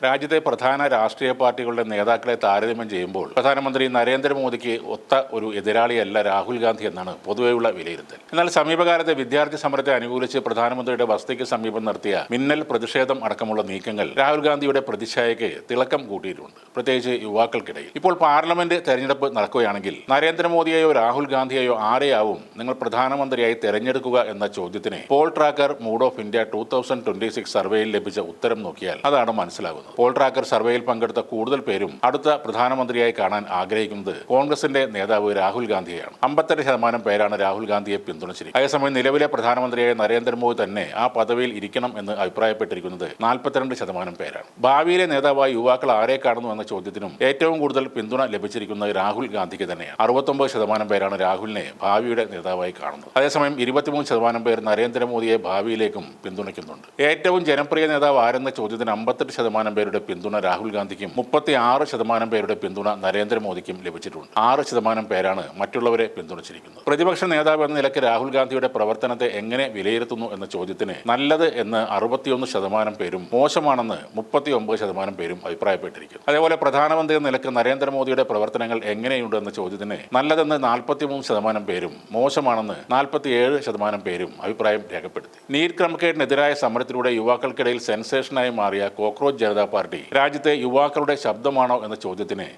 രാജ്യത്തെ പ്രധാന രാഷ്ട്രീയ പാർട്ടികളുടെ നേതാക്കളെ താരതമ്യം ചെയ്യുമ്പോൾ പ്രധാനമന്ത്രി നരേന്ദ്രമോദിക്ക് ഒത്ത ഒരു എതിരാളിയല്ല രാഹുൽ ഗാന്ധി എന്നാണ് പൊതുവെയുള്ള വിലയിരുത്തൽ. എന്നാൽ സമീപകാലത്തെ വിദ്യാർത്ഥി സമരത്തെ അനുകൂലിച്ച് പ്രധാനമന്ത്രിയുടെ വസതിക്ക് സമീപം നടത്തിയ മിന്നൽ പ്രതിഷേധം അടക്കമുള്ള നീക്കങ്ങൾ രാഹുൽ ഗാന്ധിയുടെ പ്രതിച്ഛായയ്ക്ക് തിളക്കം കൂട്ടിയിട്ടുണ്ട്, പ്രത്യേകിച്ച് യുവാക്കൾക്കിടയിൽ. ഇപ്പോൾ പാർലമെന്റ് തെരഞ്ഞെടുപ്പ് നടക്കുകയാണെങ്കിൽ നരേന്ദ്രമോദിയെയോ രാഹുൽ ഗാന്ധിയെയോ ആരെയാവും നിങ്ങൾ പ്രധാനമന്ത്രിയായി തെരഞ്ഞെടുക്കുക എന്ന ചോദ്യത്തിന് poll tracker mood of India 2026 സർവേയിൽ ലഭിച്ച ഉത്തരം നോക്കിയാൽ അതാണ് മനസ്സിലാകുന്നത്. പോൾ ട്രാക്കർ സർവേയിൽ പങ്കെടുത്ത കൂടുതൽ പേരും അടുത്ത പ്രധാനമന്ത്രിയായി കാണാൻ ആഗ്രഹിക്കുന്നത് കോൺഗ്രസിന്റെ നേതാവ് രാഹുൽ ഗാന്ധിയെയാണ്. 58% പേരാണ് രാഹുൽ ഗാന്ധിയെ പിന്തുണച്ചിരിക്കുന്നത്. അതേസമയം നിലവിലെ പ്രധാനമന്ത്രിയായ നരേന്ദ്രമോദി തന്നെ ആ പദവിയിൽ ഇരിക്കണം എന്ന് അഭിപ്രായപ്പെട്ടിരിക്കുന്നത് 42% പേരാണ്. ഭാവിയിലെ നേതാവായി യുവാക്കൾ ആരെ കാണുന്നു എന്ന ചോദ്യത്തിനും ഏറ്റവും കൂടുതൽ പിന്തുണ ലഭിച്ചിരിക്കുന്നത് രാഹുൽ ഗാന്ധിക്ക് തന്നെയാണ്. 69% പേരാണ് രാഹുലിനെ ഭാവിയുടെ നേതാവായി കാണുന്നത്. അതേസമയം 23% പേർ നരേന്ദ്രമോദിയെ ഭാവിയിലേക്കും പിന്തുണയ്ക്കുന്നുണ്ട്. ഏറ്റവും ജനപ്രിയ നേതാവ് ആരെന്ന ചോദ്യത്തിന് 58% പേരുടെ പിന്തുണ രാഹുൽ ഗാന്ധിക്കും 36% പേരുടെ പിന്തുണ നരേന്ദ്രമോദിക്കും ലഭിച്ചിട്ടുണ്ട്. 6% പേരാണ് മറ്റുള്ളവരെ പിന്തുണച്ചിരിക്കുന്നത്. പ്രതിപക്ഷ നേതാവ് എന്ന നിലയ്ക്ക് രാഹുൽ ഗാന്ധിയുടെ പ്രവർത്തനത്തെ എങ്ങനെ വിലയിരുത്തുന്നു എന്ന ചോദ്യത്തിന് നല്ലത് എന്ന് 61% പേരും മോശമാണെന്ന് 39% പേരും അഭിപ്രായപ്പെട്ടിരിക്കുന്നു. അതേപോലെ പ്രധാനമന്ത്രി എന്ന നിലയ്ക്ക് നരേന്ദ്രമോദിയുടെ പ്രവർത്തനങ്ങൾ എങ്ങനെയുണ്ട് എന്ന ചോദ്യത്തിന് നല്ലതെന്ന് 43% പേരും മോശമാണെന്ന് 47% പേരും അഭിപ്രായം രേഖപ്പെടുത്തി. നീറ്റ് ക്രമക്കേടിനെതിരായ സമരത്തിലൂടെ യുവാക്കൾക്കിടയിൽ സെൻസേഷനായി മാറിയ കോക്രോച്ച് ജനതാ പാർട്ടി രാജ്യത്തെ യുവാക്കളുടെ ശബ്ദമാണോ എന്ന ചോദ്യത്തിന്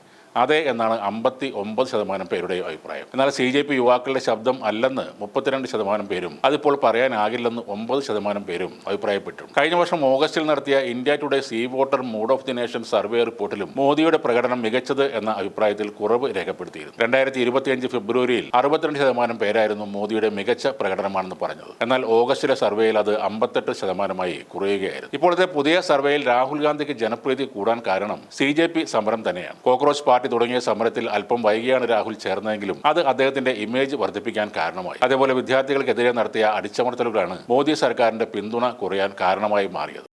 അതെ എന്നാണ് 59% പേരുടെയും അഭിപ്രായം. എന്നാൽ CJP യുവാക്കളുടെ ശബ്ദം അല്ലെന്ന് 32% പേരും അതിപ്പോൾ പറയാനാകില്ലെന്ന് 9% പേരും അഭിപ്രായപ്പെട്ടു. കഴിഞ്ഞ വർഷം ഓഗസ്റ്റിൽ നടത്തിയ India Today C Voter Mood of the Nation survey റിപ്പോർട്ടിലും മോദിയുടെ പ്രകടനം മികച്ചത് എന്ന അഭിപ്രായത്തിൽ കുറവ് രേഖപ്പെടുത്തിയിരുന്നു. 2025 ഫെബ്രുവരിയിൽ 62% പേരായിരുന്നു മോദിയുടെ മികച്ച പ്രകടനമാണെന്ന് പറഞ്ഞത്. എന്നാൽ ഓഗസ്റ്റിലെ സർവേയിൽ അത് 58% കുറയുകയായിരുന്നു. ഇപ്പോഴത്തെ പുതിയ സർവേയിൽ രാഹുൽ ഗാന്ധിക്ക് ജനപ്രീതി കൂടാൻ കാരണം CJP സമരം തന്നെയാണ്. കോക്രോച്ച് പാർട്ടി തുടങ്ങിയ സമരത്തിൽ അല്പം വൈകിയാണ് രാഹുൽ ചേർന്നതെങ്കിലും അത് അദ്ദേഹത്തിന്റെ ഇമേജ് വർദ്ധിപ്പിക്കാൻ കാരണമായി. അതേപോലെ വിദ്യാർത്ഥികൾക്കെതിരെ നടത്തിയ അടിച്ചമർത്തലുകളാണ് മോദി സർക്കാരിന്റെ പിന്തുണ കുറയാൻ കാരണമായി മാറിയത്.